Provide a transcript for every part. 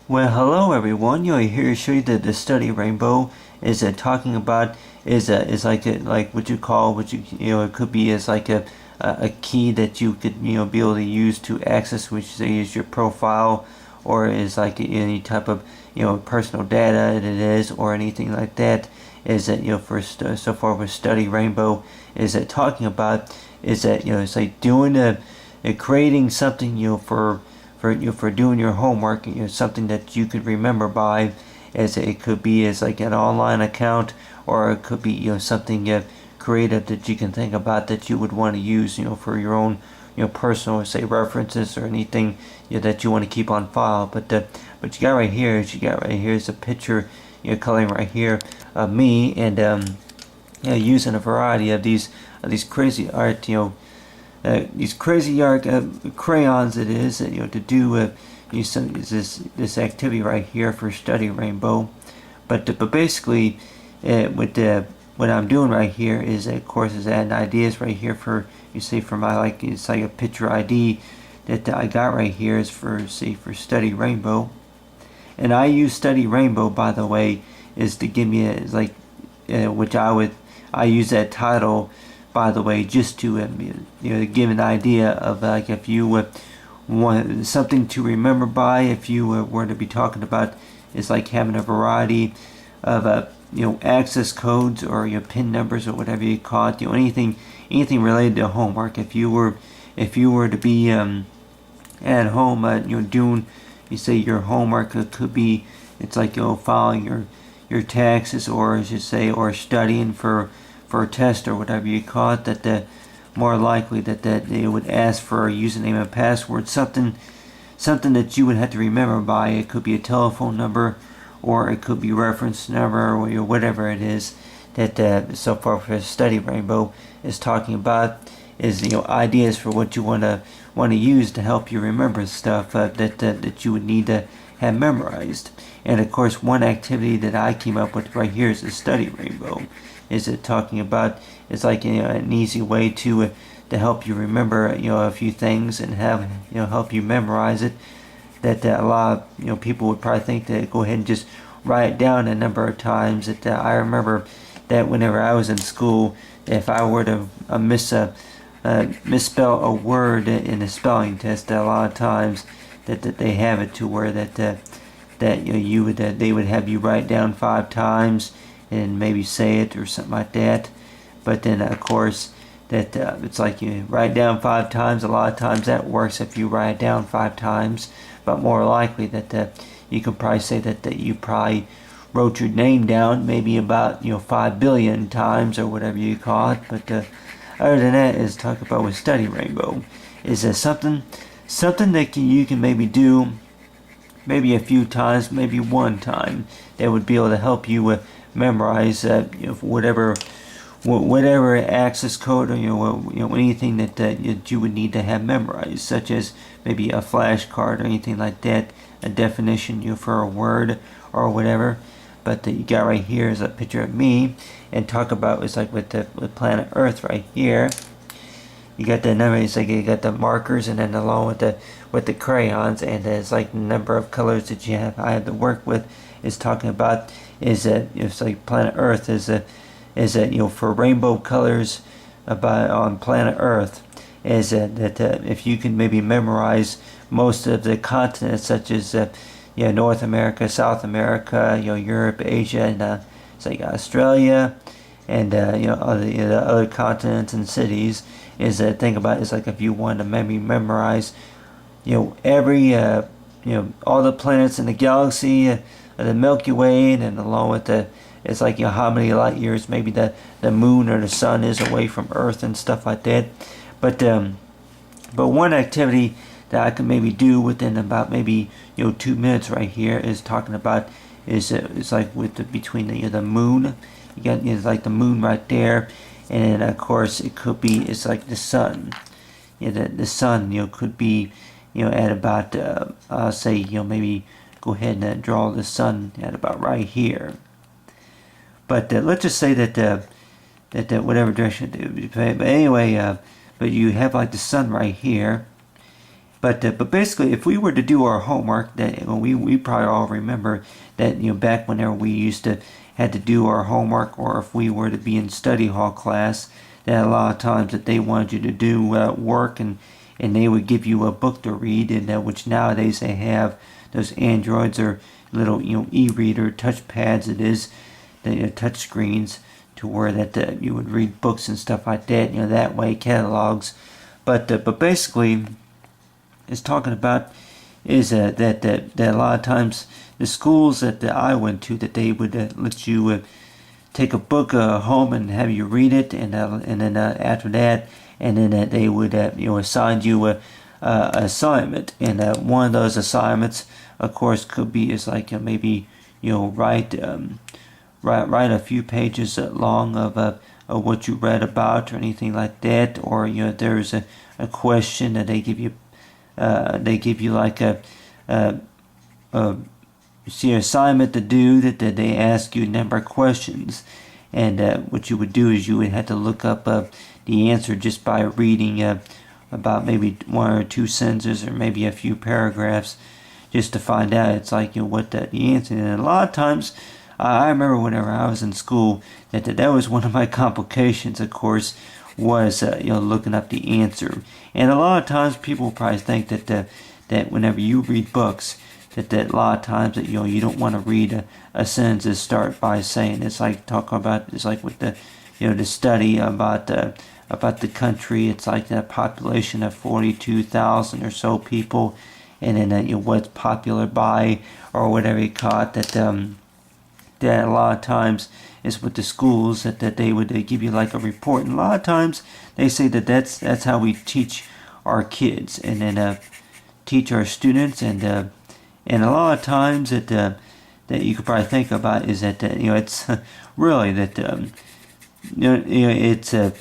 Well, hello everyone. Here to show you the study RainBow is talking about is like what you call it could be as like a key that you could be able to use to access, which say is your profile, or is like any type of personal data it is, or anything like that. Is that for so far with study RainBow is that talking about is that it's like doing creating something for doing your homework, something that you could remember by, as it could be as like an online account, or it could be something creative that you can think about that you would want to use for your own personal, say, references or anything that you want to keep on file. But you got right here is a picture coloring right here of me, and using a variety of these crazy art these crazy art crayons it is to do this activity right here for study RainBow. But basically what I'm doing right here is of course is adding ideas right here for for my it's like a picture ID that I got right here is for study RainBow. And I use study RainBow, by the way, is to give me which I use that title, by the way, just to give an idea of like if you want something to remember by, if you were to be talking about is like having a variety of access codes or PIN numbers or whatever you call it, anything related to homework. If you were to be at home doing your homework, it could be it's like filing your taxes, or as you say, or studying for a test or whatever you call it, that more likely that they would ask for a username and password, something that you would have to remember by. It could be a telephone number, or it could be reference number, or whatever it is that so far for study RainBow is talking about is ideas for what you want to use to help you remember stuff that you would need to have memorized. And of course, one activity that I came up with right here is a study RainBow. Is it talking about it's like an easy way to help you remember a few things and have help you memorize it. That a lot of people would probably think to go ahead and just write it down a number of times. That I remember that whenever I was in school, if I were to misspell a word in a spelling test, a lot of times that they have it to where that they would have you write down 5 times and maybe say it or something like that. But then of course that it's like you write down 5 times. A lot of times that works if you write it down 5 times, but more likely that you could probably say that you probably wrote your name down maybe about 5 billion times or whatever you call it. But other than that, is talk about with study RainBow is something that you can maybe do maybe a few times, maybe one time, that would be able to help you memorize whatever access code, or anything that you would need to have memorized, such as maybe a flashcard or anything like that, a definition for a word or whatever. But you got right here is a picture of me, and talk about it's like with planet Earth right here. You got the number. It's like you got the markers, and then along with the crayons, and it's like the number of colors that I have to work with. Is talking about is that it's like planet Earth is that for rainbow colors about on planet Earth is that if you can maybe memorize most of the continents, such as North America, South America, Europe, Asia, and it's like Australia, and the other continents and cities, is that think about it's like if you want to maybe memorize every all the planets in the galaxy, the Milky Way, and along with it's like how many light years maybe the moon or the sun is away from Earth and stuff like that. But one activity that I can maybe do within about maybe 2 minutes right here is talking about is it's like with between the moon. You got it's like the moon right there, and then of course it could be it's like the sun. The sun could be at about say maybe go ahead and draw the sun at about right here. But let's just say that whatever direction it would be. But anyway, but you have like the sun right here, But basically, if we were to do our homework, that we probably all remember that back whenever we used to had to do our homework, or if we were to be in study hall class, that a lot of times that they wanted you to do work, and they would give you a book to read, and which nowadays they have those Androids or little e-reader touch pads. It is the touch screens to where that you would read books and stuff like that. That way, catalogs. But basically, it's talking about is that a lot of times the schools that I went to, that they would let you take a book home and have you read it, and then after that, and then they would assign you a assignment, and one of those assignments, of course, could be is like maybe write a few pages long of what you read about or anything like that, or there's a question that they give you. They give you like a assignment to do, that they ask you a number of questions, and what you would do is you would have to look up the answer just by reading about maybe one or two sentences or maybe a few paragraphs, just to find out it's like what the answer is. And a lot of times, I remember whenever I was in school that was one of my complications, of course, was looking up the answer. And a lot of times people probably think that whenever you read books, that a lot of times that you don't want to read a sentence that start by saying, it's like talking about, it's like with the the study about the country. It's like a population of 42,000 or so people, and then what's popular by, or whatever you call it, that a lot of times is with the schools that they would give you like a report, and a lot of times they say that's how we teach our kids, and then teach our students, and a lot of times that you could probably think about is that it's really that it's a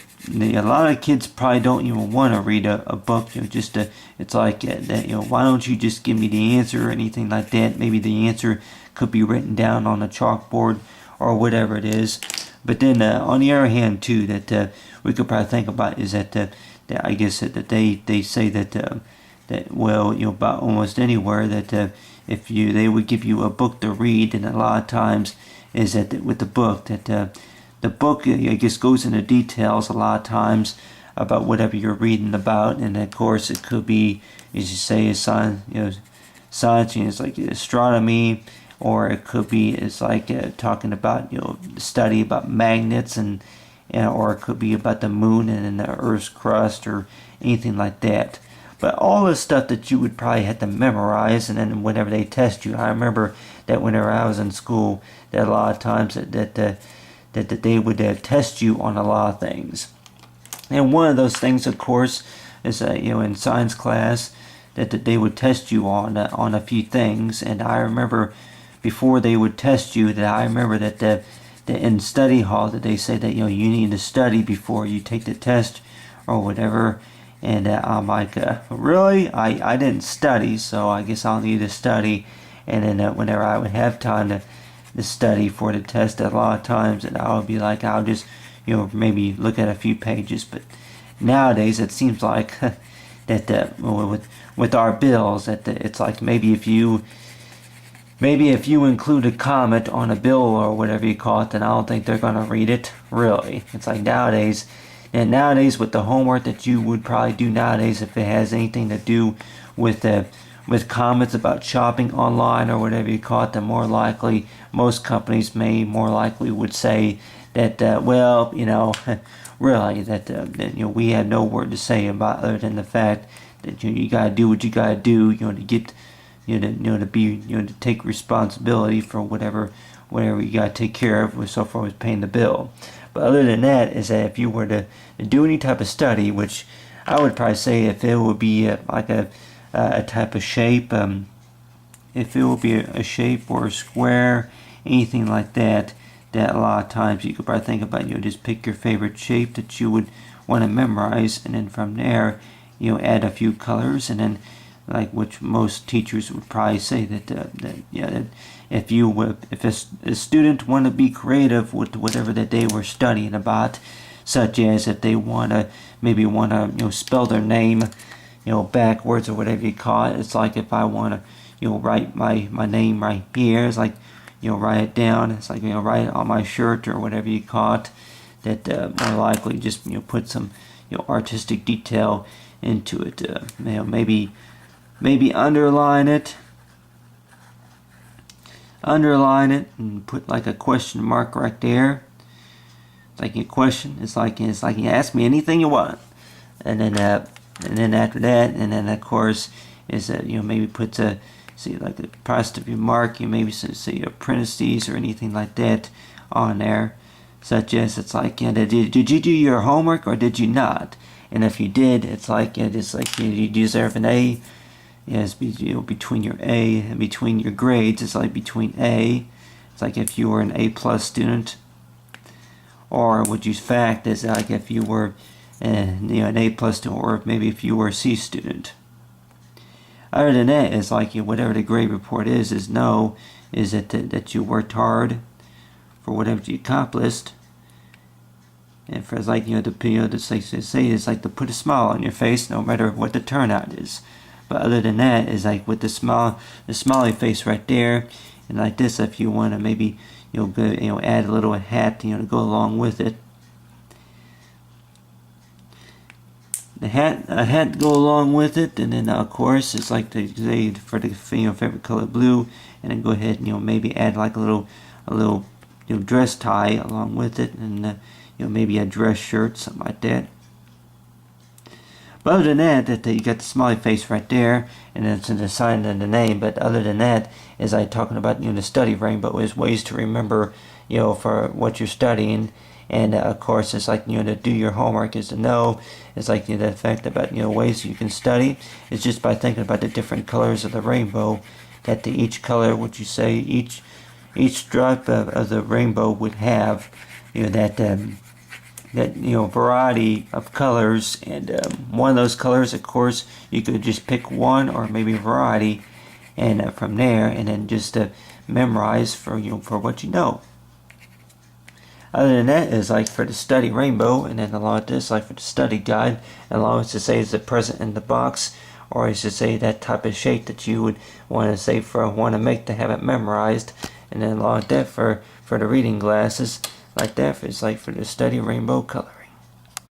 lot of kids probably don't even want to read a book. Just it's like that. Why don't you just give me the answer or anything like that? Maybe the answer could be written down on a chalkboard or whatever it is. But then on the other hand too, that we could probably think about is that I guess that they say that well, about almost anywhere that if they would give you a book to read, and a lot of times is that with the book that the book, I guess, goes into details a lot of times about whatever you're reading about, and of course it could be, as you say, science, it's like astronomy, or it could be it's like talking about the study about magnets, and or it could be about the moon and the Earth's crust or anything like that. But all the stuff that you would probably have to memorize, and then whenever they test you, I remember that whenever I was in school, that a lot of times that they would test you on a lot of things. And one of those things, of course, is in science class that they would test you on a few things. And I remember before they would test you, that I remember that in study hall that they say that you need to study before you take the test or whatever. And I'm like, really? I didn't study, so I guess I'll need to study. And then whenever I would have time to study for the test, a lot of times that I would be like, I'll just maybe look at a few pages. But nowadays it seems like that with our bills, that it's like maybe if you include a comment on a bill or whatever you call it, then I don't think they're gonna read it. Really, it's like nowadays. And nowadays, with the homework that you would probably do nowadays, if it has anything to do with comments about shopping online or whatever you call it, then more likely most companies more likely would say that well, really that we have no word to say about, other than the fact that you gotta do what you gotta do, to get to take responsibility for whatever you gotta take care of, so far as paying the bill. But other than that, is that if you were to do any type of study, which I would probably say if it would be like a type of shape, if it would be a shape or a square, anything like that, that a lot of times you could probably think about, just pick your favorite shape that you would want to memorize, and then from there, add a few colors, and then like which most teachers would probably say that if a student want to be creative with whatever that they were studying about, such as if they maybe want to spell their name, backwards or whatever you call it. It's like if I want to, write my name right here. It's like, write it down. It's like, write it on my shirt or whatever you call it. That more likely just, put some, artistic detail into it. Maybe underline it. Underline it and put like a question mark right there. It's like a question. It's like you ask me anything you want, and then after that, and then of course is that maybe put see like the apostrophe mark. You maybe say parentheses or anything like that on there, such as it's like did you do your homework or did you not? And if you did, it's like it's like you deserve an A. Yes, between your A and between your grades, it's like between A. It's like if you were an A+ student, or would you fact is like if you were an A+ student, or maybe if you were a C student. Other than that, it's like whatever the grade report is no, is that you worked hard for whatever you accomplished. And for like to say it's like to put a smile on your face no matter what the turnout is. But other than that, is like with the smiley face right there, and like this, if you want to maybe add a little hat to go along with it. A hat go along with it, and then of course it's like they say for the favorite color blue, and then go ahead and maybe add like a little dress tie along with it, and maybe a dress shirt, something like that. But other than that, you got the smiley face right there, and it's in the sign and the name. But other than that, as I talking about the study Rainbow is ways to remember for what you're studying, and of course it's like to do your homework is to know. It's like the fact about ways you can study. It's just by thinking about the different colors of the rainbow. That each color, would you say each stripe of the rainbow would have that variety of colors, and one of those colors, of course, you could just pick one or maybe a variety, and from there, and then just memorize for for what you know. Other than that, is like for the study rainbow, and then along with this, like for the study guide, and along with to say is the present in the box, or I should say that type of shape that you would want to say want to make to have it memorized, and then along with that for the reading glasses. Like that, it's like for the study rainbow color.